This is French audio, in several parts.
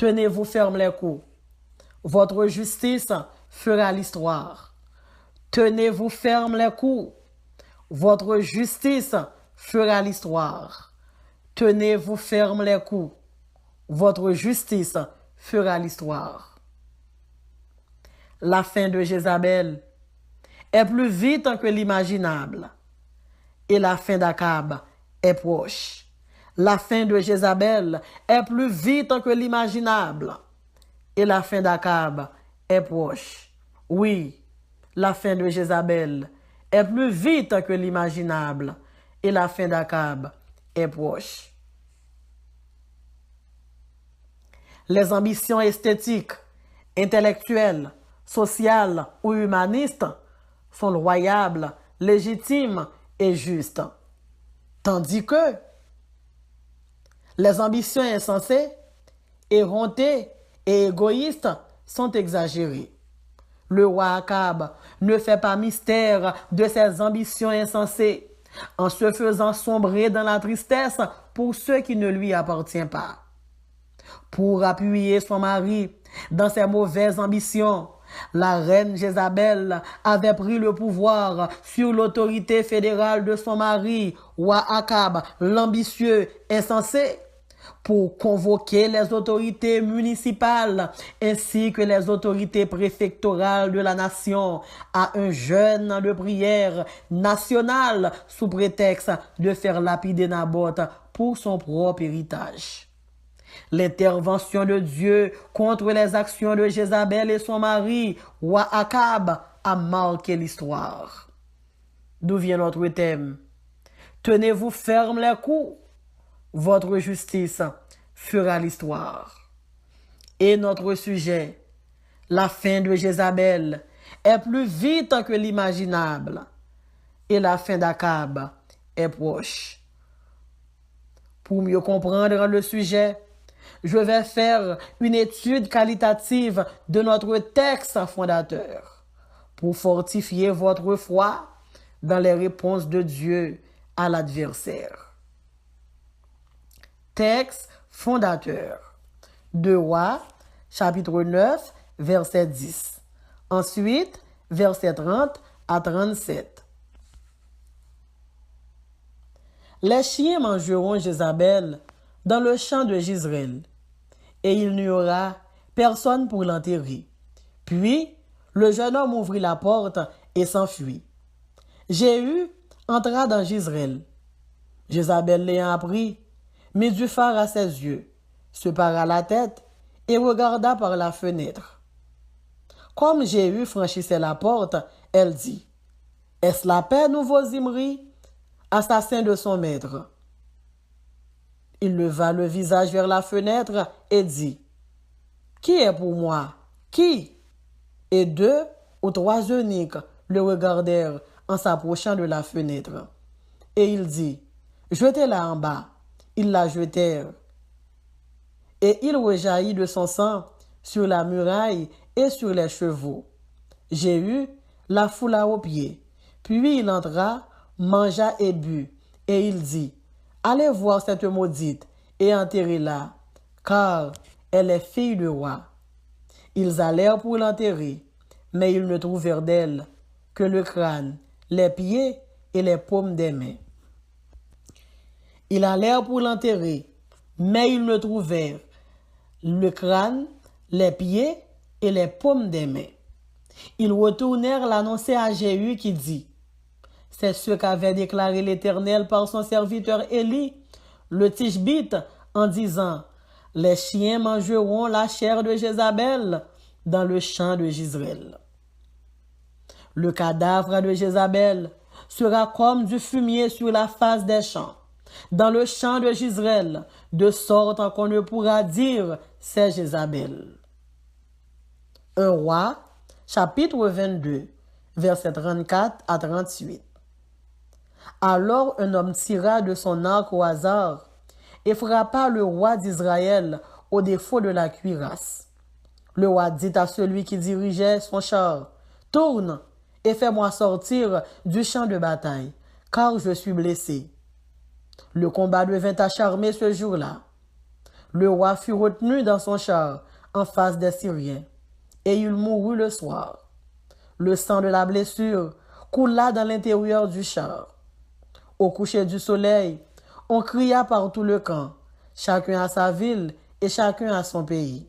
Tenez-vous ferme les coups. Votre justice fera l'histoire. Tenez-vous ferme les coups. Votre justice fera l'histoire. Tenez-vous ferme les coups. Votre justice fera l'histoire. La fin de Jézabel est plus vite que l'imaginable. Et la fin d'Akab est proche. La fin de Jézabel est plus vite que l'imaginable. Et la fin d'Akab est proche. Oui, la fin de Jézabel est plus vite que l'imaginable. Et la fin d'Akab est proche. Les ambitions esthétiques, intellectuelles, sociales ou humanistes sont loyables, légitimes et justes. Tandis que les ambitions insensées, éhontées et égoïstes sont exagérées. Le roi Akab ne fait pas mystère de ses ambitions insensées en se faisant sombrer dans la tristesse pour ce qui ne lui appartient pas. Pour appuyer son mari dans ses mauvaises ambitions, la reine Jézabel avait pris le pouvoir sur l'autorité fédérale de son mari, roi Akab, l'ambitieux, insensé, pour convoquer les autorités municipales ainsi que les autorités préfectorales de la nation à un jeûne de prière national sous prétexte de faire lapider Naboth pour son propre héritage. L'intervention de Dieu contre les actions de Jézabel et son mari, roi Akab, a marqué l'histoire. D'où vient notre thème? Tenez-vous ferme les coups. Votre justice fera l'histoire. Et notre sujet, la fin de Jézabel, est plus vite que l'imaginable. Et la fin d'Akab est proche. Pour mieux comprendre le sujet, je vais faire une étude qualitative de notre texte fondateur pour fortifier votre foi dans les réponses de Dieu à l'adversaire. Texte fondateur. 2 Rois, chapitre 9, verset 10. Ensuite, verset 30 à 37. Les chiens mangeront Jézabel dans le champ de Jezreel, et il n'y aura personne pour l'enterrer. Puis, le jeune homme ouvrit la porte et s'enfuit. Jéhu entra dans Jezreel. Jézabel l'ayant appris, mit du phare à ses yeux, se para la tête et regarda par la fenêtre. Comme Jéhu franchissait la porte, elle dit, « Est-ce la paix, nouveau Zimri, assassin de son maître ?» Il leva le visage vers la fenêtre et dit, « Qui est pour moi? Qui ?» Et 2 ou 3 eunuques le regardèrent en s'approchant de la fenêtre. Et il dit, « Jetez-la en bas. » Ils la jetèrent. Et il rejaillit de son sang sur la muraille et sur les chevaux. Jéhu la foula aux pieds. Puis il entra, mangea et but. Et il dit, « Allez voir cette maudite et enterrez-la, car elle est fille de roi. » Ils allèrent pour l'enterrer, mais ils ne trouvèrent d'elle que le crâne, les pieds et les paumes des mains. Ils allèrent pour l'enterrer, mais ils ne trouvèrent le crâne, les pieds et les paumes des mains. Ils retournèrent l'annoncer à Jéhu qui dit, « C'est ce qu'avait déclaré l'Éternel par son serviteur Élie, le Tishbite, en disant, « Les chiens mangeront la chair de Jézabel dans le champ de Jezreel. » Le cadavre de Jézabel sera comme du fumier sur la face des champs, dans le champ de Jezreel, de sorte qu'on ne pourra dire c'est Jézabel. 1 Roi, chapitre 22, versets 34 à 38. Alors un homme tira de son arc au hasard et frappa le roi d'Israël au défaut de la cuirasse. Le roi dit à celui qui dirigeait son char, « Tourne et fais-moi sortir du champ de bataille, car je suis blessé. » Le combat devint acharné ce jour-là. Le roi fut retenu dans son char en face des Syriens, et il mourut le soir. Le sang de la blessure coula dans l'intérieur du char. Au coucher du soleil, on cria par tout le camp, chacun à sa ville et chacun à son pays.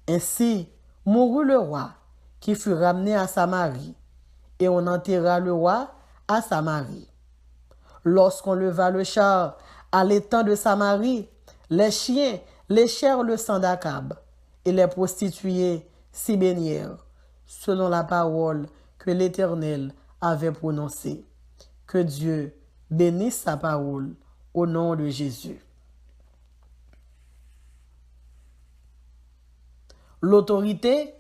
Ainsi mourut le roi, qui fut ramené à Samarie, et on enterra le roi à Samarie. Lorsqu'on leva le char à l'étang de Samarie, les chiens léchèrent le sang d'Akab, et les prostituées s'y baignèrent, selon la parole que l'Éternel avait prononcée. Que Dieu bénisse sa parole au nom de Jésus. L'autorité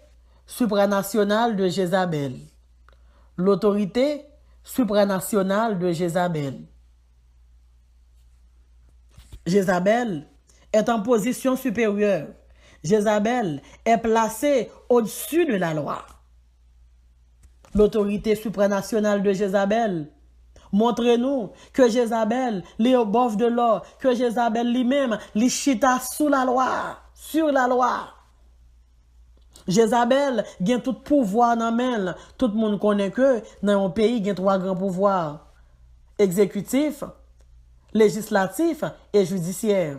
supranationale de Jézabel. L'autorité supranationale de Jézabel. Jézabel est en position supérieure. Jézabel est placée au-dessus de la loi. L'autorité supranationale de Jézabel. Montrez-nous que Jézabel, les au bord de l'or, que Jézabel lui-même, les chita sous la loi, sur la loi. Jézabel a tout pouvoir dans main. Tout le monde connaît que dans un pays, il y a trois grands pouvoirs. Exécutif, législatif et judiciaire.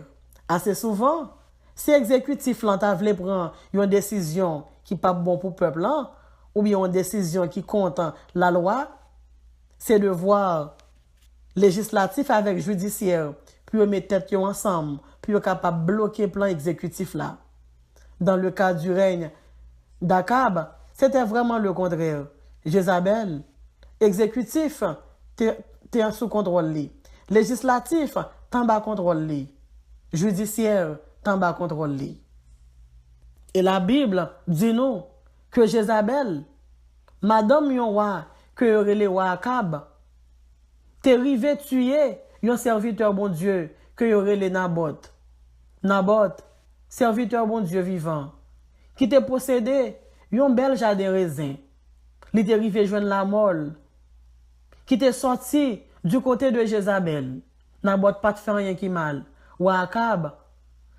Assez souvent, si exécutif l'entavle prend une décision qui n'est pas bon pour le peuple, ou bien une décision qui compte la loi, c'est de voir législatif avec judiciaire, puis mettre tête ensemble, puis capable de bloquer le plan exécutif là. Dans le cas du règne d'Akab, c'était vraiment le contraire. Jézabel, exécutif, t'es sous contrôle. Législatif, t'en bas contrôle. Judiciaire, t'en bas contrôle. Et la Bible dit nous que Jézabel, madame yon roi, que le roi Akab, t'es rivé tuer un serviteur bon Dieu, que yore le Naboth. Naboth, serviteur bon Dieu vivant, qui te possédé un bel jardin raisin, li te rivé joindre la molle, qui te sorti du côté de Jézabel. Naboth pas de faire rien qui mal. Roi Akab,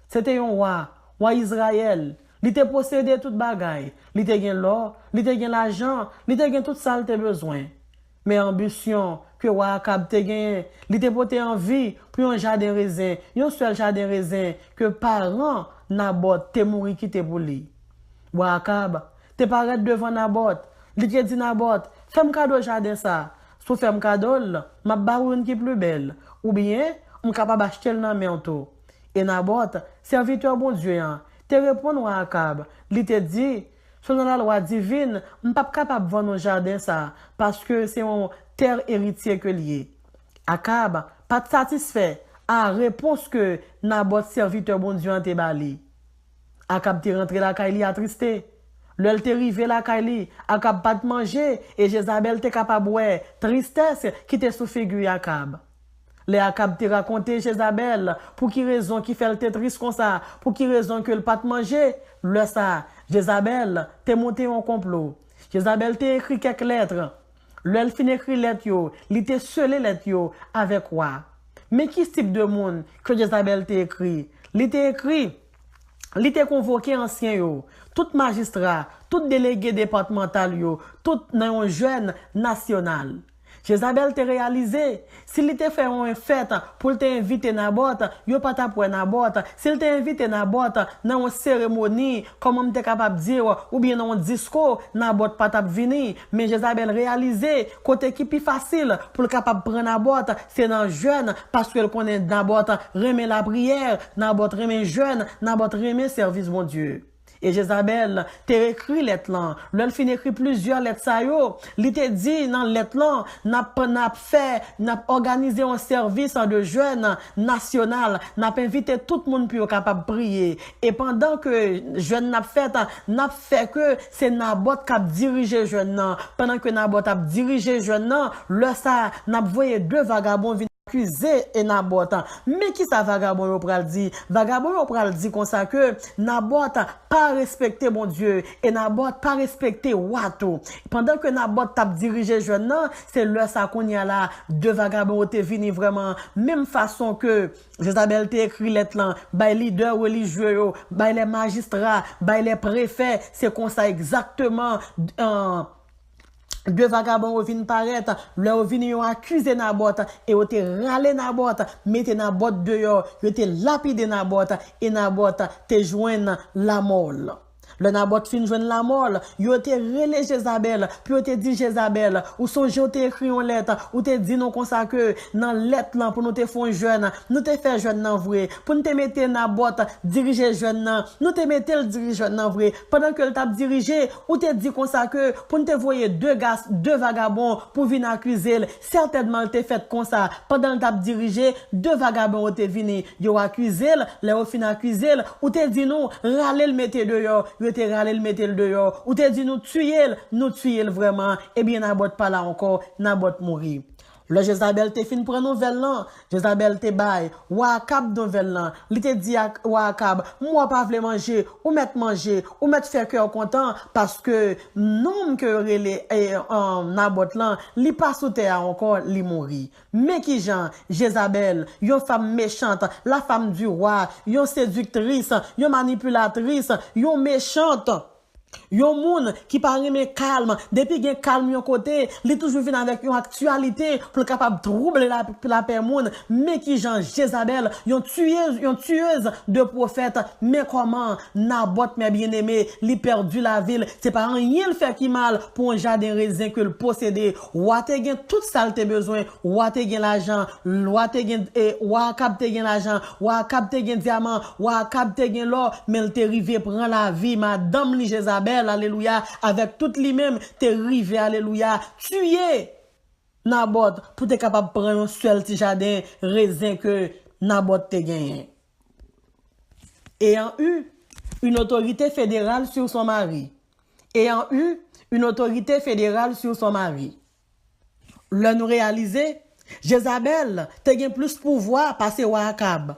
c'était un roi Israël. Li te possédé toute bagaille. Li te gen l'or, li te gen l'argent, li te gen tout ça li te besoin. Mais ambition que roi Akab te gen, li te pote en vie pour un jardin raisin, un seul jardin raisin que parents Naboth te mouri qui te pour lui. Roi Akab, te paraît devant Naboth, li te dit Naboth, fais-moi cadeau jardin ça. Sous fais-moi cadeau, ma baroune qui plus belle. Ou bien, on capable acheter le nan mento. Et Naboth, serviteur bon Dieu, te répond roi Akab, li te dit, selon la loi divine, on pas capable de vendre un jardin ça, parce que c'est un terre héritier que lié. Akab, pas satisfait à réponse que Naboth, serviteur bon Dieu, te bali. Akab te rentré la kaili attristé. L'el te rivé la kaili, Akab pas de manger, et Jézabel te capable ouais, tristesse qui te sous figure Akab. Les Akab te raconté Jézabel, pour qui raison qui fait le te triste comme ça, pour qui raison que le pas de manger, le ça, Jézabel te monté en complot. Jézabel te écrit quelques lettres. L'el fin écrit lettres yo, li te scellé lettres yo, avec quoi? Mais qui type de monde que Jézabel te écrit? Li te écrit, li te convoqué ancien yo, tout magistrat, tout délégué départemental yo, tout dans un jeune national. Jézabel te réalisé, s'il te fait une fête pour t'inviter Naboth, yo pas ta pour Naboth, s'il te invite Naboth dans une cérémonie, comme t'es capable de dire, ou bien dans un discours, Naboth pas ta venir, mais Jézabel réalisé, côté qui plus facile pour capable prendre Naboth, c'est dans jeune, parce que connaît Naboth remet la prière, Naboth remet jeune, Naboth remet service mon Dieu. Et Jézabel te écrit lettre là. L'elle fin écrit plusieurs lettres ça yo. Li te dit dans lettre là, n'a organisé un service de jeunes national, n'a invité tout le monde pour capable prier. Et pendant que jeune n'a fait que c'est Naboth qui a dirigé jeune. Pendant que Naboth a dirigé jeune, le ça n'a voyé deux vagabonds accusé et Nabot. Mais qui ça vagabond yo pral dit? Vagabond yo pral dit comme ça que Nabot pas respecté mon Dieu et Nabot pas respecté Wato. Pendant que Nabot t'a dirigé jeune nan, c'est là ça qu'on y a là deux vagabonds te vini vraiment même façon que Jézabel t'a écrit lettre là, bay leader religieux yo, bay les magistrats, bay les préfets, c'est comme ça exactement deux vagabonds viennent paraître, leur viennent accuser Nabot et ont râlé Nabot, mettez Nabot dehors, ils ont lapidé Nabot et Nabot te joindre la mort. Le Nabot fin joindre la mort, il a été relé Jézabel, puis il a dit Jézabel, ou son j'ai écrit une lettre, ou te dit non comme ça que dans lettre là pour nous te faire jeune, nous te faire jeune nan vrai, pour nous te mettre Nabot diriger jeune nan, nous te mettre le diriger jeune nan vrai, pendant que le t'a dirigé, ou te dit comme ça que pour nous te voyer deux vagabonds pour venir accuser, certainement il te fait comme ça, pendant le t'a dirigé, deux vagabonds te venir, yo accusé, les fin accusé, ou te dit non, râler le mettre dehors. Yo te râler le mettre dehors ou te dit nous tuer vraiment et bien Nabot pas là encore Nabot mourir. Le Jézabel te fin prend nouvelle là, Jézabel te bail ou Akab nouvelle là, il te dit ou Akab moi pas vle manger ou mettre faire cœur content parce que nom que relé Nabot là, li pas sous terre encore li mourir. Mais qui Jean Jézabel, yon femme méchante, la femme du roi, yon séductrice, yon manipulatrice, yon méchante. Yon moun qui paraît calme, depuis gen calme yon côté, li toujours vient avec une actualité pour capable troubler la paix moun, mais qui Jean Jézabel, yon tueuse de prophètes, mais comment Nabot mes bien-aimés, li perdu la ville, c'est pas rien le fait qui mal pour un jardin raisin que le posséder, ou te gen tout ça te besoin, ou te gen l'argent, ou te gen Akab te gen l'argent, ou Akab te gen diamant, ou Akab te gen l'or, mais il te rivé prend la vie madame li Jézabel, alléluia, avec tout lui-même, t'es rivé, alléluia, tuer Nabot pour t'être capable de prendre un seul petit jardin raisin que Nabot te gagné. Ayant eu une autorité fédérale sur son mari, ayant eu une autorité fédérale sur son mari, le nous réaliser, Jézabel te gagne plus pouvoir passer au Akab.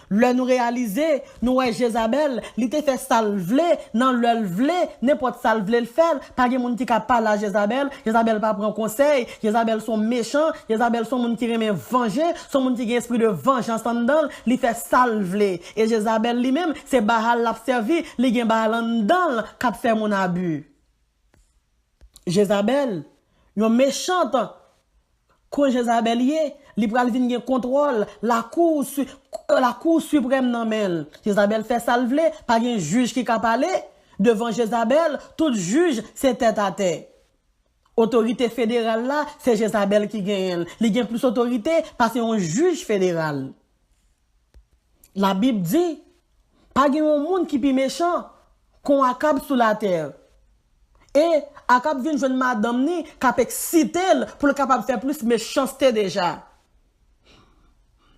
Le nous réaliser, nous Jézabel, li te fait salvler, nan le vle, n'importe salvler le faire, pas gen moun ki ka parler à Jézabel, Jézabel pas prend conseil, Jézabel sont méchants, Jézabel sont moun qui remet venger, sont moun qui gen esprit de vengeance en dedans, li fait salvler. Et Jézabel lui-même, c'est Baal l'a servi, li gen Baal en dedans, k'ap fait mon abus. Jézabel, yon méchante, quand Jézabel yé, li pral vin gen contrôle la cour suprême nan men. Jézabel fait salvler, pas gen juge qui ka parler devant Jézabel, tout juge c'est tête à tête. Autorité fédérale là, c'est Jézabel qui gagne. Li gen plus autorité parce que un juge fédéral. La Bible dit, pas gen un monde qui pi méchant qu'on Akab sous la terre. Et Akab vient jeune madame ni k'ap excité pour le capable faire plus méchanceté déjà.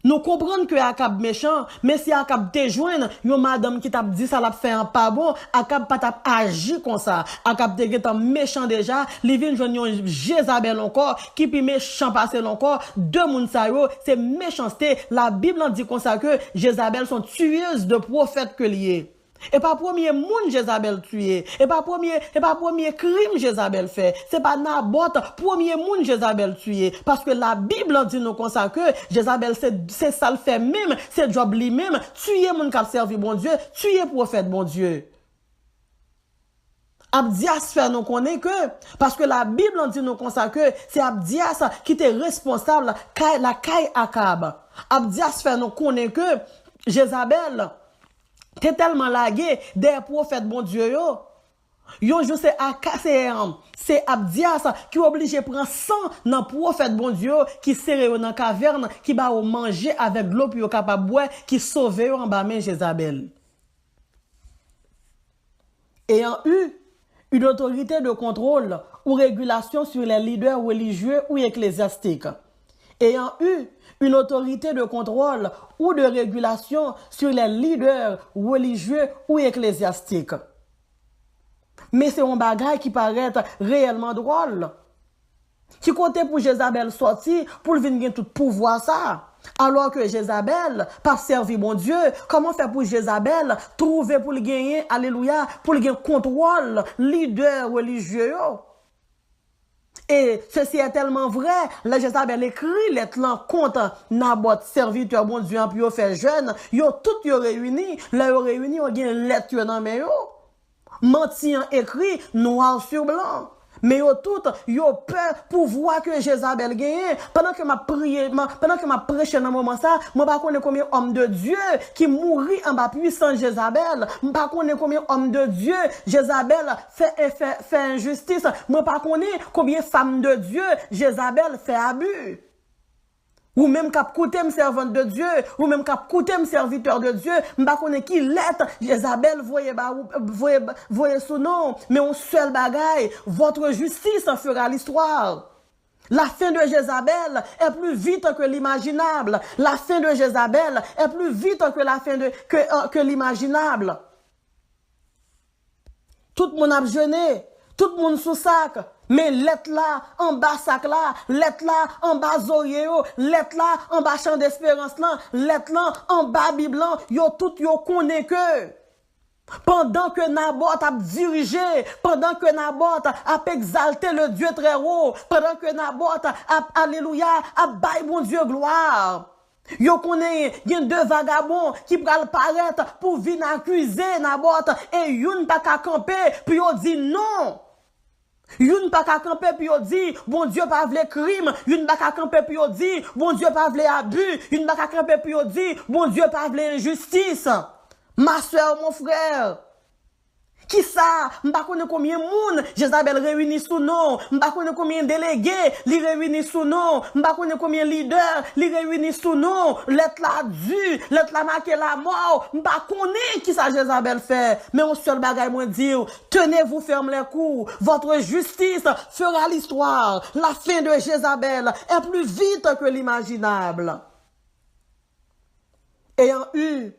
Nous comprenons que Akab méchant, mais si Akab te joindre, yon madame qui t'a dit ça l'a fait un pas bon, Akab pas t'a agi comme ça. Akab te get méchant déjà, li vient joindre yon Jézabel encore, qui pi méchant passer encore, deux moun sa yo, c'est méchanceté. La Bible en dit comme ça que Jézabel sont tueuses de prophètes que lié. Et pas premier monde Jézabel tué, et pas premier crime Jézabel fait, c'est pas Nabot premier monde Jézabel tué, parce que la Bible dit nous comme ça que Jézabel c'est ça le fait même, c'est job lui-même, tuer monde qui a servi bon Dieu, tuer prophète bon Dieu. Abdias fait nous connaît que, parce que la Bible dit nous comme ça que c'est Abdias qui était responsable la caille Akab. Abdias fait nous connaît que Jézabel t'es tellement lagué des prophètes bon Dieu yo. Yon jour c'est Abdias qui obligé prendre sang dans prophète bon Dieu qui serre dans caverne qui ba au manger avec l'eau puis capable boire qui sauve en bas main Jézabel. Ayant eu une autorité de contrôle ou régulation sur les leaders religieux ou ecclésiastiques. Ayant eu une autorité de contrôle ou de régulation sur les leaders religieux ou ecclésiastiques. Mais c'est un bagage qui paraît réellement drôle. Qui côté pour Jézabel sorti pour venir tout pouvoir ça? Alors que Jézabel pas servi mon Dieu, comment faire pour Jézabel trouver pour le gagner, alléluia, pour le gagner contrôle, leader religieux? Et ceci est tellement vrai, la Jézabel écrit lettre contre Naboth, serviteur bon Dieu, puis yo fait jeune, yo tout yo réuni, là yo réuni, yo gen lettre dans main yo. Menti en écrit, noir sur blanc. Mais yo tout, yo peur pour voir que Jézabel gagne. Pendant que ma prié, pendant que ma prêché dans moment ça, moi pas connais combien hommes de Dieu qui mourit en bas puissant Jézabel. Moi pas connais combien hommes de Dieu Jézabel fait injustice. Moi pas connais combien femmes de Dieu Jézabel fait abus. Ou même cap coûter me servante de Dieu, ou même cap coûter me serviteur de Dieu, m'pa connaît qui lettre Jézabel voyez son nom, mais on seul bagaille, votre justice en fera l'histoire. La fin de Jézabel est plus vite que l'imaginable. La fin de Jézabel est plus vite que la fin que l'imaginable. Tout le monde a jeûné, tout le monde sous sac. Mais l'être là, en bas sac là, l'être là, en bas oreille, l'être là, en bas champ d'espérance là, l'être là, en bas Bible là, yo tout yo connaît que. Pendant que Naboth a dirigé, pendant que Naboth a exalté le Dieu très haut, pendant que Naboth a, alléluia, a bail mon Dieu gloire. Yo connaît, il y a deux vagabonds qui pral paraître pour venir accuser Naboth et youn pas qu'à camper, puis yo dit non. Youn pas qu'à camper puis yo dit bon Dieu pas vle crime, youn pas qu'à camper puis yo dit bon Dieu pas vle abus, youn pas qu'à camper puis yo dit bon Dieu pas vle injustice. Ma soeur, mon frère, qui ça? M'pa connaît combien moun Jézabel réunit sous nom, m'pa connaît combien délégués li réunit sous nom, m'pa connaît combien leaders li réunit sous nom, l'être là dû, l'être là marqué la mort, m'pa connaît qui ça Jézabel fait, mais on seul bagaille moi dire, tenez-vous ferme les coups, votre justice fera l'histoire, la fin de Jézabel est plus vite que l'imaginable. Ayant eu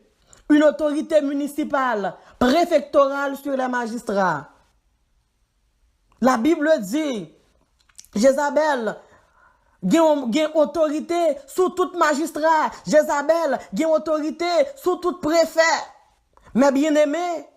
une autorité municipale, préfectorale sur les magistrats. La Bible dit, Jézabel gagne autorité sur tout magistrat. Jézabel gagne autorité sur tout préfet. Mais bien aimé,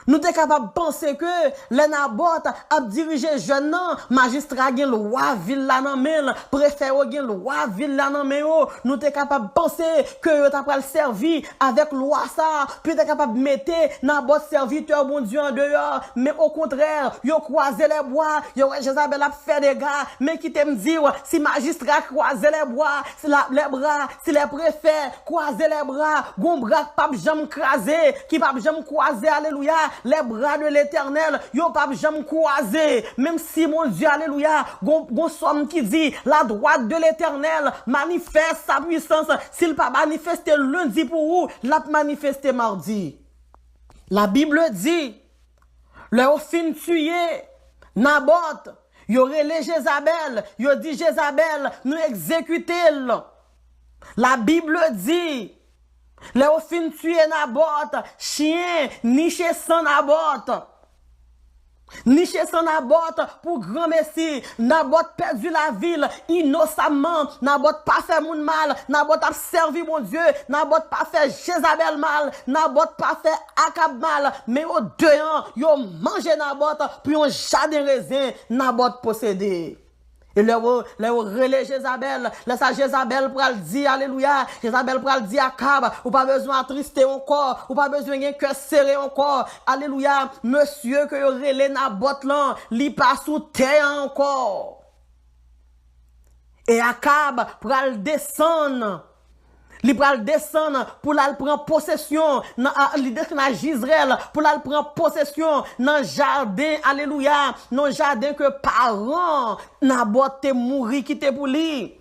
nous sommes capables de penser que les Naboth a dirigé jeune magistrat gen loi ville la nan men, préfet gen loi ville la nan men. Nous sommes capables de penser que tu as servi avec loi ça, puis tu es capable de mettre Naboth serviteur bon Dieu en dehors, mais au contraire, yo croisé les bois, yo Jézabel a fait des gars, mais qui t'aime dire si magistrat croiser les bois, si les bras, si les préfets croiser les bras, gon bras pas jamais crasé, qui pas jamais croiser, alléluia. Les bras de l'Éternel, yo pas jamais croisé. Même si mon Dieu, alléluia, gon somme qui dit, la droite de l'Éternel manifeste sa puissance. S'il pas manifesté lundi pour vous, l'a manifesté mardi. La Bible dit, le fin tué, Naboth, yo relé Jézabel, yo dit Jézabel, nous exécuter. La Bible dit, les au fin tuer Naboth, chien, niché sans Naboth. Niché sans Naboth pour grand messie. Naboth perdu la ville innocemment. Naboth pas fait moun mal. Naboth a servi mon Dieu. Naboth pas fait Jézabel mal. Naboth pas fait Akab mal. Mais au deux ans, yo mangé Naboth puis on jardin raisin. Naboth possédé. Et le relais Jézabel, laisse Jézabel pour le dire, alléluia, Jézabel pour le dire à Akab, ou pas besoin d'attrister encore, ou pas besoin d'un cœur serré encore, alléluia, monsieur que le relais Naboth là, li pas sous terre encore. Et Akab pour le descendre. Li pral descendre pour la prendre possession dans Gisraël, pour la prendre possession dans jardin, alléluia, dans jardin que parents Naboth te mouri qui te pour lui.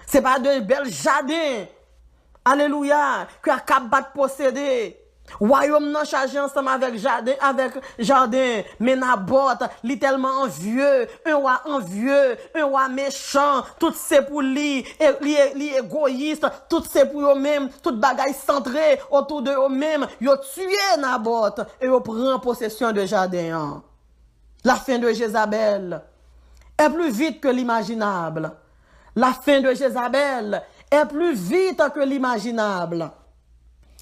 C'est pas de bel jardin, alléluia, que Akab bat posséder. Royaume non chargé ensemble avec jardin, mais Naboth, li tellement envieux, un roi méchant, tout c'est pour lui, li égoïste, tout c'est pour eux-mêmes, toute bagaille centrée autour de eux-mêmes, yo tué Naboth, et yo prend possession de jardin. La fin de Jézabel est plus vite que l'imaginable. La fin de Jézabel est plus vite que l'imaginable.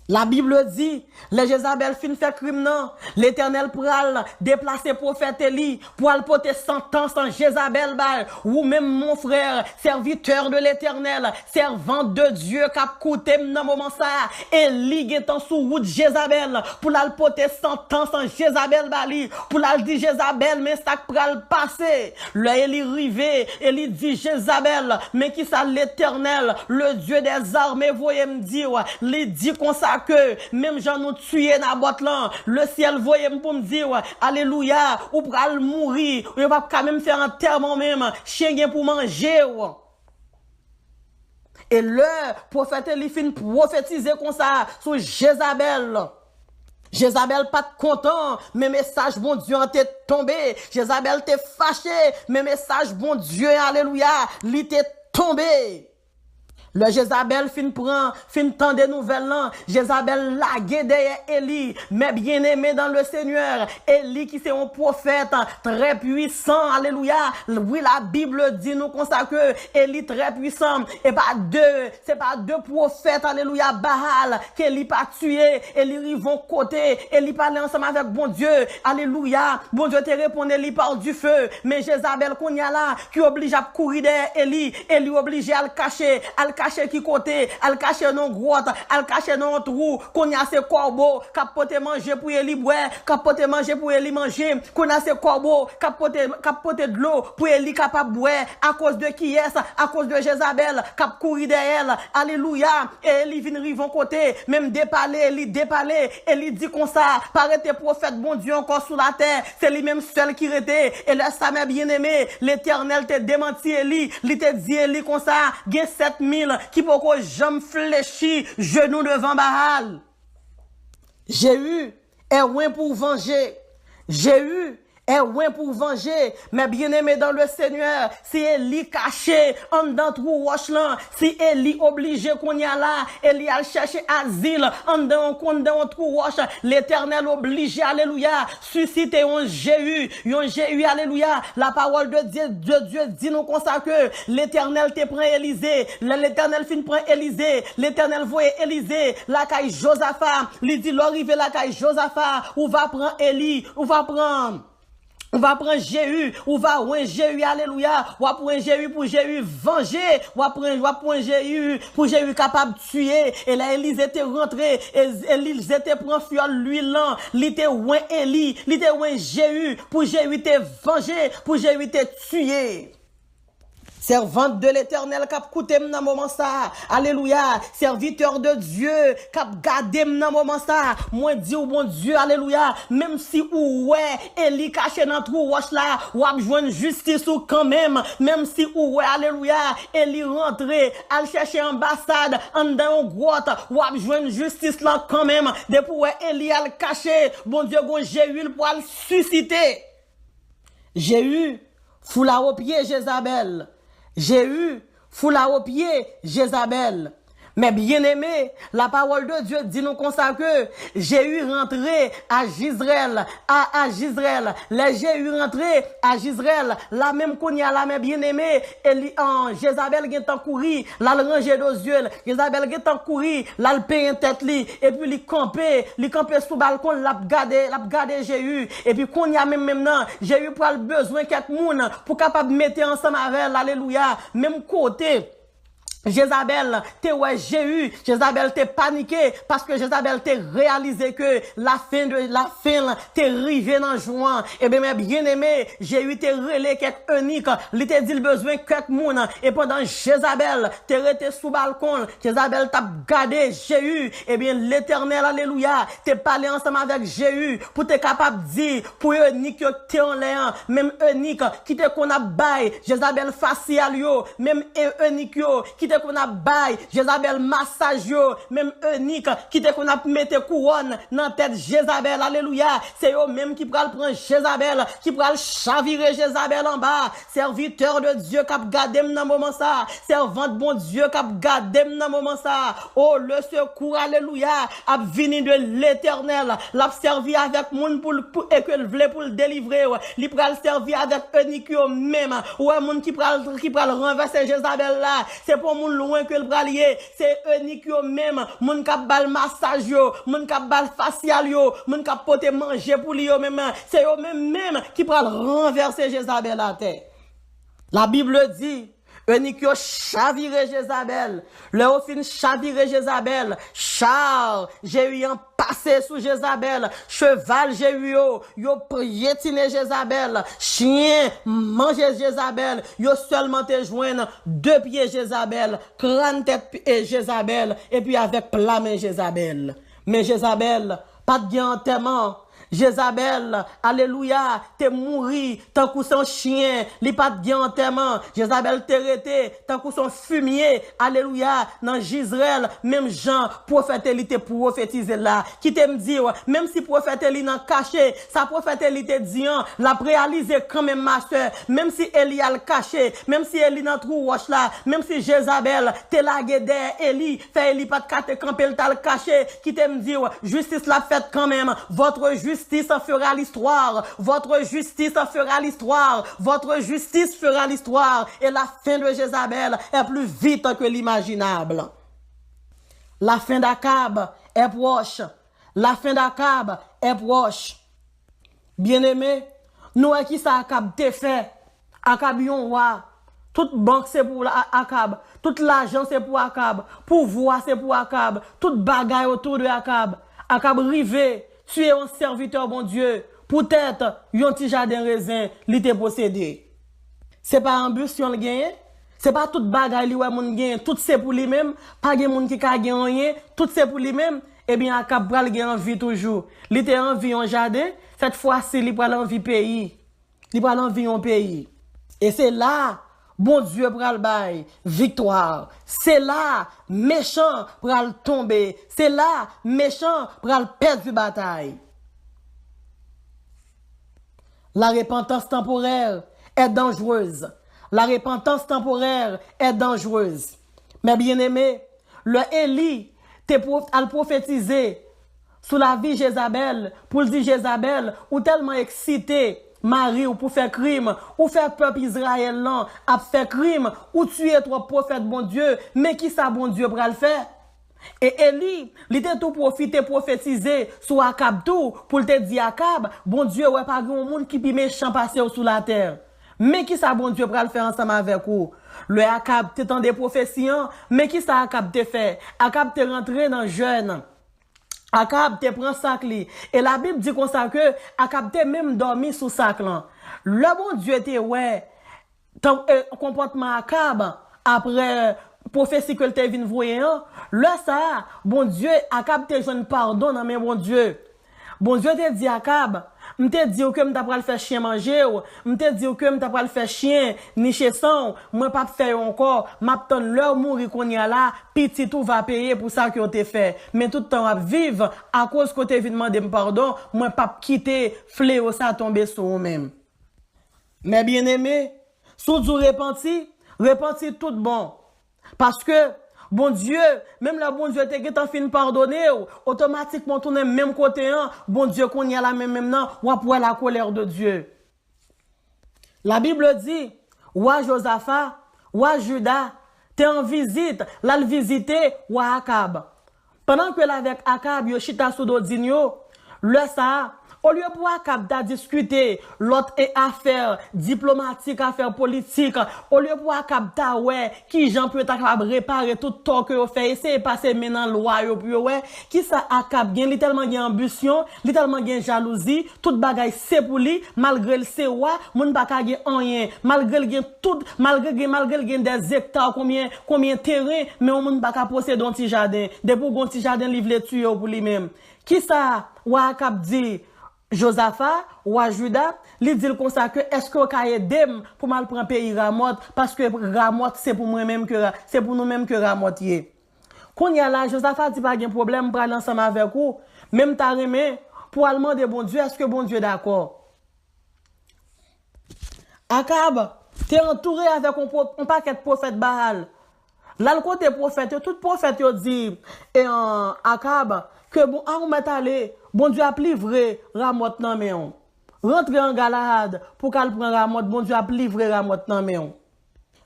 La Bible dit, les Jézabel fin fait crime non, l'Éternel pral déplacer prophète Élie pour aller porter sentence en Jézabel ou même mon frère, serviteur de l'Éternel, servant de Dieu cap coûté dans moment ça, Élie est en sous route Jézabel pour aller porter sentence en Jézabel bali, pour aller dire Jézabel mais ça pral passer. Le Élie rivé, Élie dit Jézabel, mais qui ça l'Éternel, le Dieu des armées, voyez me dire, il dit comme ça que même j'en nous tué dans la boîte là, le ciel voyait pour me dire alléluia, ou pral mourir, ou va quand même faire un enterrement même, chien pour manger. Et le prophète Élie fin prophétiser comme ça sur Jézabel. Jézabel pas content, mais message bon Dieu en t'est tombé. Jézabel t'est fâché, mais message bon Dieu, alléluia, il t'est tombé. Le Jézabel fin tant de nouvelles là. Jézabel lagué derrière Élie, mais bien aimé dans le Seigneur. Élie qui c'est un prophète très puissant, alléluia. Oui, la Bible dit nous comme ça que Élie très puissant. Et c'est pas deux prophètes, alléluia, Baal, qu'Élie pas tué. Élie rivon côté. Élie parlait ensemble avec bon Dieu, alléluia. Bon Dieu te répond Élie par du feu. Mais Jézabel qu'on y a là, qui oblige à courir derrière Élie, Élie obligé à le cacher, cacher qui côté, elle cache non grotte, elle cache non trou, qu'on y a ces corbeaux, capoter manger pour Élie boire, capoter manger pour Élie manger, qu'on a ces corbeaux, capoter de l'eau pour Élie capable boire, à cause de qui est à cause de Jézabel, cap courir derrière elle, alléluia, et Élie vient rivon côté, même dépaler, Élie dit comme ça, paraît tes prophètes, bon Dieu encore sous la terre, c'est lui-même seul qui était, et là ça m'a bien aimé, l'Éternel t'a démenti Élie, il t'a dit Élie comme ça, gain 7000 qui pourquoi jamais fléchi genou devant Baal. Jéhu est loin pour venger. Jéhu est loin pour venger, mais bien aimé dans le Seigneur, si Élie caché en dans trou roche là, si Élie obligé qu'on y a là, Élie a cherché asile en dans trou roche, l'Éternel obligé, alléluia, susciter un Jéhu, alléluia, la parole de Dieu dit nous comme ça que l'Éternel te prend Élisée, l'Éternel fin prend Élisée, l'Éternel voyait Élisée, la caille Josaphat, il dit l'arrivée la caille Josaphat, ou va prendre Élie, ou va prendre Jéhu, ou va prendre Jéhu, alléluia, ou va prendre Jéhu pour Jéhu venger, ou va prendre Jéhu pour Jéhu capable de tuer, et là Élisée était rentré, et Élisée était prend fiole l'huile là, il était ouin Élie, il était ouin Jéhu, pour Jéhu te venger, pour Jéhu te tuer. Servante de l'Éternel cap coûté dans moment ça. Alléluia. Serviteur de Dieu cap gardé dans moment ça. Moi dis au bon Dieu, alléluia. Même si ou ouais, Élie caché dans trou roche là, ou a besoin justice ou quand même si ou ouais, alléluia, Élie rentré, al chercher ambassade en dans grotte, ou a besoin justice là quand même. Depuis ouais, Élie al caché, bon Dieu gon Jéhu pour le susciter. Jéhu foula au pied Jézabel. Jéhu foula au pied Jézabel. Mais bien aimé, la parole de Dieu dit nous comme ça que Jéhu rentré à Jezreel, à Jezreel. Les Jéhu rentré à Jezreel, la même qu'on y a la même bien aimé, et en Jézabel qui est en courir, là le ranger dos yeux, Jézabel qui est en courir, là le paye en tête li, et puis il camper sous balcon, l'a garder Jéhu, et puis qu'on y a même maintenant, Jéhu pour le besoin quelques moun pour capable mettre ensemble avec alléluia, même côté. Jézabel, t'es ouais Jéhu, Jézabel t'es paniqué parce que Jézabel t'es réalisé que la fin t'es rivé dans juin. Et bien aimé, Jéhu t'es relé quelques unique, il t'a dit le besoin quelques moun et pendant Jézabel t'es resté sous balcon, Jézabel t'a gardé Jéhu, et bien l'Éternel alléluia, t'es parlé ensemble avec Jéhu pour t'es capable de dire pour unique t'es en l'air, même unique qui te qu'on a bail, Jézabel facial yo, même unique yo qui te qu'on a bail Jézabel massage yo, même unique, qui te qu'on a mette couronne dans tête Jézabel, alléluia. C'est eux même qui pral prendre Jézabel, qui pral chavirer Jézabel en bas. Serviteur de Dieu qui a gardé dans moment ça, servante bon Dieu qui a gardé dans moment ça. Oh, le secours, alléluia, a venu de l'Éternel, l'a servi avec moun pour et que voulait pour le délivrer, li pral servi avec unique même. Ouais, moun qui pral renverser Jézabel là, c'est pour moun loin que le bralier, c'est unique même, moun k'ap bal massage yo, moun k'ap bal facial yo, moun k'ap pote manger pour li yo même, c'est eux même qui pral renverser Jézabel à terre. La Bible dit, unique yo chavire Jézabel, le au fin chavire Jézabel, char, j'ai eu un passé sous Jézabel, cheval j'ai eu yo piétiné Jézabel, chien manger Jézabel, yo seulement te joindre 2 pieds Jézabel, crâne tête et Jézabel, et puis avec plat main Jézabel. Mais Jézabel, pas de enterrement. Jézabel, alléluia, te mouri, tant que son chien, li pas de enterrement. Jézabel te rete, tant que son fumier, alléluia, dans Gisraël, même Jean, prophète li te prophétisé là, qui te me dit, même si prophète li nan caché, sa prophète li te dit, la réalisé quand même ma soeur, même si Eli a le caché, même si Eli nan trou roche là, même si Jézabel te lagué derrière Eli, fait Eli pas de kate camper le tal caché, qui te me dit, justice la fête quand même, votre justice fera l'histoire. Votre justice fera l'histoire. Votre justice fera l'histoire. Et la fin de Jézabel est plus vite que l'imaginable. La fin d'Akab est proche. La fin d'Akab est proche. Bien-aimé, nous qui ça Akab te fait? Akab yon roi. Toute banque c'est pour Akab. Toute l'argent c'est pour Akab. Pouvoir c'est pour Akab. Toute bagaille autour de Akab. Akab rivé. Tu es un serviteur, bon Dieu. Peut-être, yon ti jardin raisin, li te possédé. C'est pas ambition le gagne. C'est pas toute bagaille li ouais moun gagne. Tout c'est pour lui même. Pas gen moun qui ka gagne rien. Tout c'est pour lui même. Eh bien, Akab pral gagne envie toujours. Li te envie un jardin. Cette fois-ci, li pral envie pays. Li pral envie un pays. Et c'est là, bon Dieu pral bay victoire. C'est là, méchant pral tomber. C'est là, méchant pral perdre la bataille. La repentance temporaire est dangereuse. La repentance temporaire est dangereuse. Mais bien aimé, le Élie a prophétisé sous la vie Jézabel, pour dire Jézabel, ou tellement excité, Marie, ou pour faire crime, ou faire peuple Israël là, a fait crime, ou tuer trois prophètes bon Dieu, mais qui ça bon Dieu pour le faire? Et Élie, il était tout profité prophétiser sur Akab tout, pour te dire Akab, bon Dieu, ouais, pas grand monde qui peut méchant passer sous la terre. Mais qui ça bon Dieu pour le faire ensemble avec vous? Le Akab te des prophéties, mais qui ça Akab te fait? Akab te rentré dans jeûne. Akab te prend sac li. Et la Bible dit comme ça que Akab te même dormi sous sac là. Le bon Dieu te ouais ton comportement Akab après prophétie que te vinn voyer le ça bon Dieu Akab te jeune pardon dans mais bon Dieu. Bon Dieu te dit Akab, m'te dit que m'ta pral faire chien manger, m'te dit que m'ta pral faire chien ni chez son, moi pas faire encore, m'attend leur mourir qu'on y a là, petit tout va payer pour ça que te fait. Mais tout le temps à vivre à cause que te vinn demander pardon, moi pas quitter fléau ça tomber sur vous-même. Mais bien aimé, sous du repenti tout bon. Parce que bon Dieu, même le bon Dieu te en fin pardonner, automatiquement tourner même côté bon Dieu qu'on y a la même non, ou après la colère de Dieu. La Bible dit, roi Josaphat, roi Juda, t'es en visite, la visiter roi Akab. Pendant que avec Akab yo chita sous d'Odinio, le ça au lieu pour Akab da discuter l'autre affaire diplomatique, affaire politique, au lieu pour Akab ta ouais qui Jean peut ta capable réparer tout tort que yo fait essayer passer maintenant loi yo puis ouais qui ça Akab gen li tellement gen ambition, li tellement gen jalousie, toute bagaille c'est pour lui malgré le c'est roi, moun pa ka gen rien, malgré gen tout malgré gen des hectares combien terrain mais moun pa ka posséder un petit jardin, de pour gon petit jardin li vle tuer pour lui même. Qui ça ou Akab dit Josaphat, roi Juda, lui dit comme ça que est-ce que vous aider pour mal prendre pays Ramoth parce que Ramoth c'est pour moi-même que c'est pour nous-mêmes que Ramoth y est. Quand y a là Josaphat dit pas de problème pour aller ensemble avec vous, même ta remé pour aller demander bon Dieu est-ce que bon Dieu d'accord. Akab, t'es entouré avec un paquet de prophètes Baal. Là, le côté prophète, tout prophète dit, et en Akab, que bon, on met aller, bon Dieu a livré Ramoth nan meon. Rentre en Galahad, pour qu'elle prenne Ramoth, bon Dieu a livré Ramoth nan meon.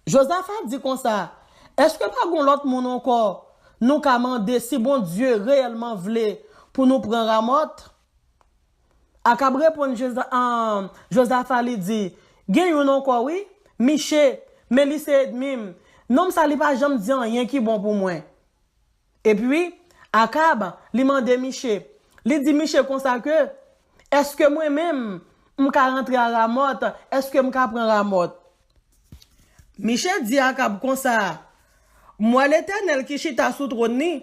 Josaphat dit comme ça, est-ce que pas gon l'autre monde encore, nous commander si bon Dieu réellement voulait pour nous prendre Ramoth? Akab répond Josaphat lui dit, gen yon encore oui, Miché, Mélisse Edmim, non ça li pas jamais dit rien qui bon pour moi. Et puis Akab li mande Miché, li dit Miché comme ça que est-ce que moi même m'ka rentrer à Ramoth, est-ce que m'ka prendre Ramoth? Miché dit Akab comme ça, moi l'Éternel qui chita sous trône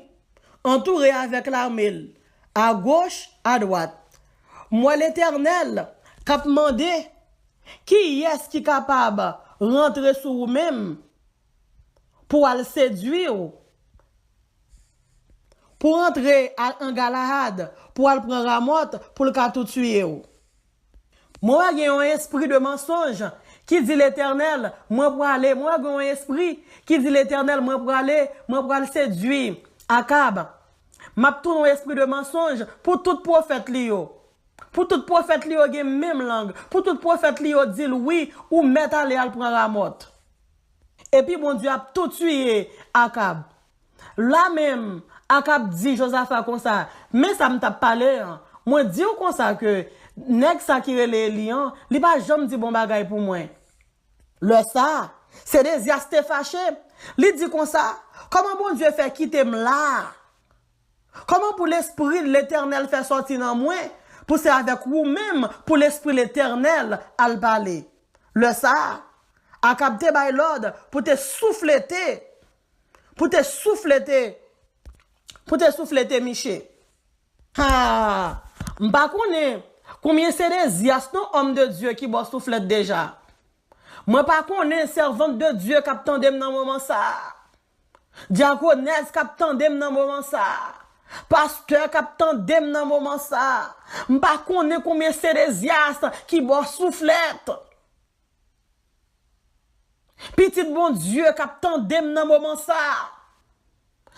entouré avec l'armée à gauche, à droite. Moi l'Éternel cap mandé qui est-ce qui est capable de rentrer sur vous-même pour le séduire, pour entrer en Galahad, pour aller prendre Ramoth, pour le cas tout tuer. Moi, j'ai un esprit de mensonge qui dit l'Éternel, moi pour aller, moi j'ai un esprit qui dit l'Éternel, moi pour aller séduire Akab. M'a tout un esprit de mensonge pour tout prophète Lio. Pour tout prophète li a même langue. Pour tout prophète li a dit oui ou mettre aller al prendre Ramoth. Et puis bon Dieu a tout tué Akab. Là même Akab dit Josaphat comme ça. Mais ça me t'a parlé. Moi dis comme ça que nèg ça qui relè lion, li pas jamais dit bon bagay pour moi. Le ça, c'est des yaste fâché. Li dit comme ça, comment bon Dieu fait quitter là? Comment pour l'esprit de l'Éternel fait sortir dans moi? Pour c'est avec vous-même, pour l'esprit l'éternel, à le parler. Le ça, à capter by l'ordre, pour te souffler, Miché. Ah, m'pa connais combien c'est des non hommes de Dieu qui boit souffler déjà. Moi pas connais servante de Dieu qui attendem dans moment ça. Diaconesse qui attendem dans moment ça. Pasteur captain dem nan moment ça. M'pa connait combien sérésiastes qui boit soufflette. Petit bon Dieu captain dem nan moment ça.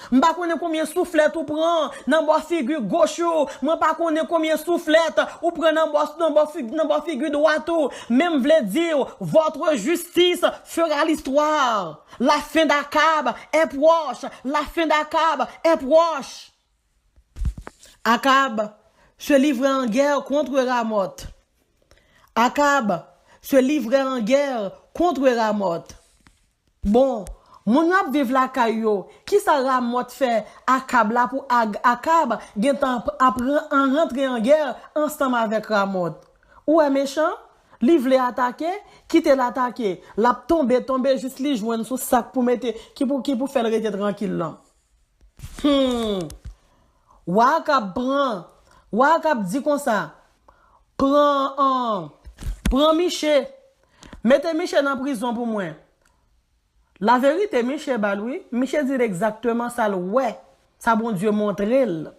M'pa connait combien soufflette ou prend nan bois figure gauche ou. M'pa connait combien soufflette ou prend nan bois figure droite ou. Même vle dire votre justice fera l'histoire. La fin d'Akab est proche. La fin d'Akab est proche. Akab se livrait en guerre contre Ramoth. Akab se livrait en guerre contre Ramoth. Bon, mon ap vive la caillou, qui ça Ramoth fait Akab là pour Akab gen temps en rentrer en guerre ensemble avec Ramoth. Ou est méchant, li vle attaquer, quitte l'attaquer, la tomber juste li joindre sous sac pour mettre qui pour faire rester tranquille là. Wakab dit comme ça, prends Miché, mettez Miché dans prison pour moi. La vérité, Miché Baloui, Miché dit exactement ça, ouais, ça bon Dieu montre il.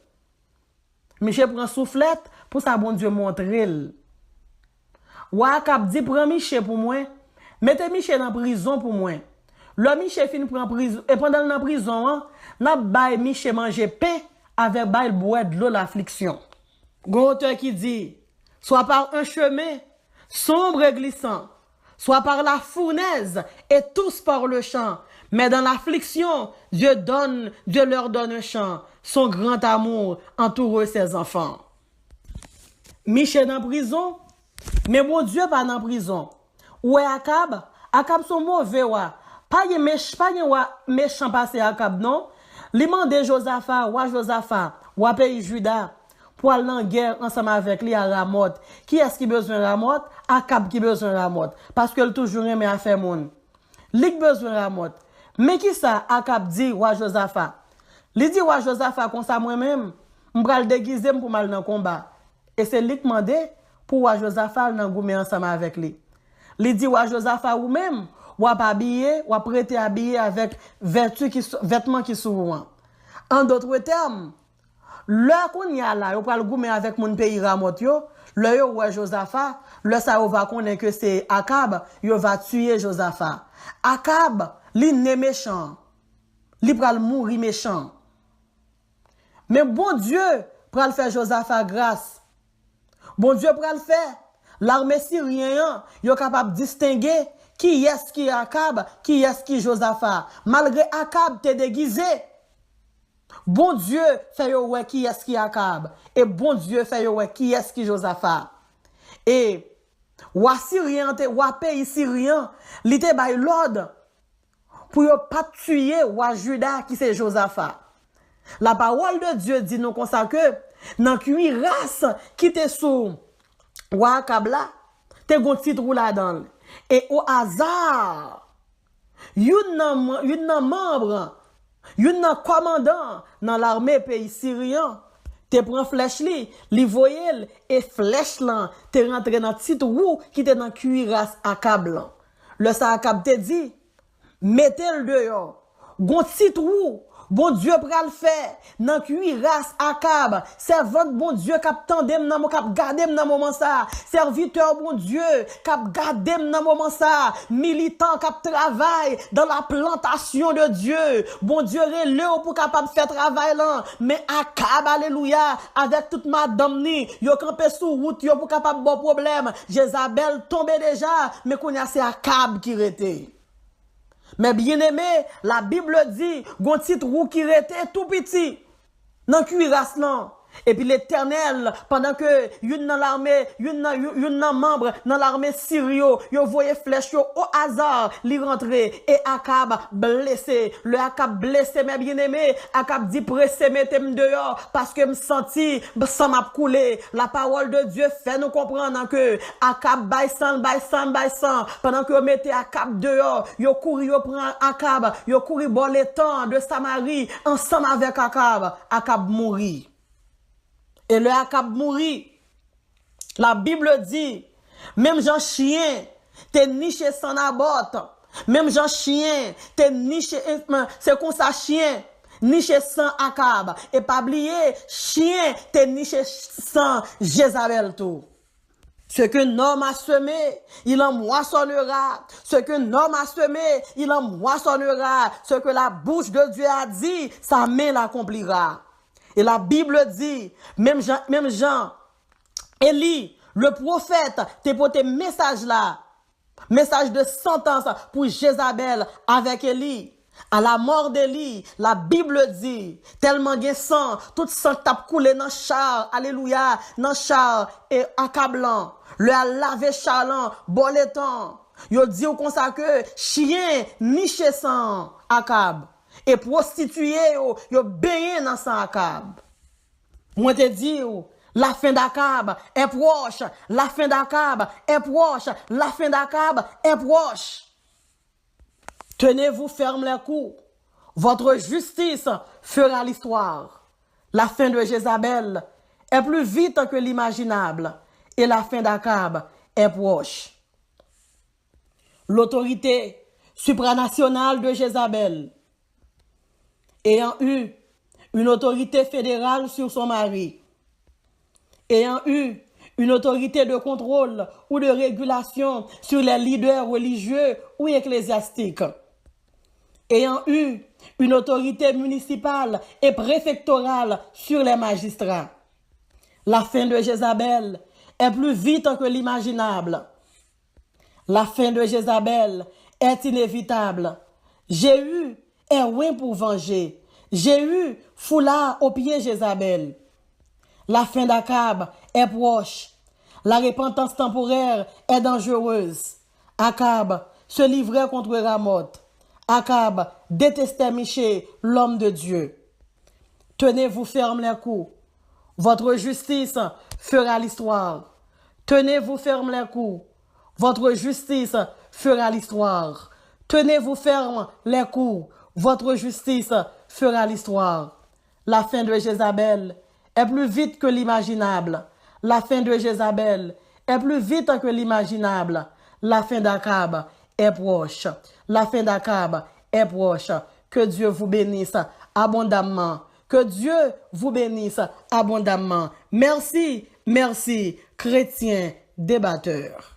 Miché prend soufflette pour ça bon Dieu montre il. Wakab dit prends Miché pour moi, mettez Miché dans prison pour moi. Le Miché fin prend prison, et pendant dans prison, n'a bail Miché manger pain avec bail boire de l'eau l'affliction. Gon auteur qui dit, soit par un chemin sombre et glissant, soit par la fournaise et tous par le champ, mais dans l'affliction, Dieu leur donne un chant, son grand amour entoure ses enfants. Michel dans prison, mais mon Dieu pas dans prison. Ou est Akab son mauvais wa, pas méchant passé Akab non. Li mande Josaphat, ou pays Juda, pour aller en guerre ensemble avec lui à Ramoth. Qui est-ce qui besoin de Ramoth? Akab qui besoin de Ramoth. Parce que toujours aimé à faire moun. Li besoin de Ramoth. Mais qui ça Akab dit roi Josaphat? Li dit roi Josaphat comme ça moi-même, m'bral déguiser pour mal dans combat. Et c'est lui qui demande pour roi Josaphat nan goumen ensemble avec lui. Il dit roi Josaphat ou même ou pas habillé, ou prêter habillé avec vêtements qui sont. En d'autres termes, là qu'on y a là, on parle goumen avec mon pays Ramoth yo, là yo roi Josaphat, là ça on va connaître que c'est Akab, yo va tuer Josaphat. Akab, li n'est méchant. Li pral mourir méchant. Mais bon Dieu pral faire Josaphat grâce. Bon Dieu pral faire. L'armée syrienne, yo capable de distinguer qui est qui Akab, qui est qui Josaphat. Malgré Akab te déguisé. Bon Dieu fait yo ouais qui est qui Akab. Et bon Dieu fait yo ouais qui est qui Josaphat. Et ou Syrien, ou pays syrien, li te bay l'ordre pour ne pas tuer roi Juda qui c'est Josaphat. La parole de Dieu dit nous comme ça que dans cuirasse qui te sous roi Akab là, te gon titre là-dedans. Et au hasard, yon membre, yon commandant dans l'armée pays syrien, te prend flèche li voyel et flèche là te rentré dans titre roue qui te dans cuirasse Akab là. Le sa Akab te dit mettez-le dehors. Gon titre roue, bon Dieu pral faire dans cuirasse Akab. Servante bon Dieu k'ap tandem nan k'ap gardem nan moment ça. Serviteur bon Dieu k'ap gardem nan moment ça. Militant k'ap travaille dans la plantation de Dieu. Bon Dieu relève pour capable faire travail là. Mais Akab alléluia avec toute madame ni yo campé sous route yo pour capable bon problème. Jézabel tombé déjà mais qu'on a c'est Akab qui rete. Mais bien aimé, la Bible dit, gon titre roux qui était tout petit, dans cuirasse là. Et puis l'Éternel, pendant que yon dans l'armée, yon membre dans l'armée syrio, yo voyé flèche yo au hasard, li rentré et Akab blessé. Le Akab blessé, mais bien aimé, Akab dit pressé mettez-moi dehors parce que me senti ça m'a coulé. La parole de Dieu fait nous comprendre que Akab bay sang. Pendant que yo mettez Akab dehors, yo couri yo prend Akab, yo couri bon les temps de Samarie ensemble avec Akab mourit. Et le Akab mourit. La Bible dit, même Jean chien, t'es niché sans aborte. Même Jean chien, t'es niché, c'est comme ça chien, niché sans Akab. Et pas oublier, chien, t'es niché sans Jézabel tout. Ce que l'homme a semé, il en moissonnera. Ce que l'homme a semé, il en moissonnera. Ce que la bouche de Dieu a dit, sa main l'accomplira. Et la Bible dit, même Jean, Élie, le prophète, te porté message là, message de sentence pour Jézabel avec Élie. À la mort d'Élie, la Bible dit, tellement de sang, tout sang tape coulé dans char, alléluia, dans char et accablant. Le a lavé charlant, boletant. Yo dit comme ça que chien niché sang Akab. Et prostituée yo baigné dans sang Akab. Moi te dis la fin d'Akab est proche, la fin d'Akab est proche, la fin d'Akab est proche. Tenez-vous ferme les coups. Votre justice fera l'histoire. La fin de Jézabel est plus vite que l'imaginable et la fin d'Akab est proche. L'autorité supranationale de Jézabel ayant eu une autorité fédérale sur son mari, ayant eu une autorité de contrôle ou de régulation sur les leaders religieux ou ecclésiastiques, ayant eu une autorité municipale et préfectorale sur les magistrats. La fin de Jézabel est plus vite que l'imaginable. La fin de Jézabel est inévitable. Jéhu est loin pour venger. Jéhu foula au pied Jézabel. La fin d'Akab est proche. La repentance temporaire est dangereuse. Akab se livrait contre Ramoth. Akab détestait Miché, l'homme de Dieu. Tenez-vous ferme les coups. Votre justice fera l'histoire. Tenez-vous ferme les coups. Votre justice fera l'histoire. Tenez-vous ferme les coups. Votre justice fera l'histoire. La fin de Jézabel est plus vite que l'imaginable. La fin de Jézabel est plus vite que l'imaginable. La fin d'Akab est proche. La fin d'Akab est proche. Que Dieu vous bénisse abondamment. Que Dieu vous bénisse abondamment. Merci, merci, chrétiens débatteurs.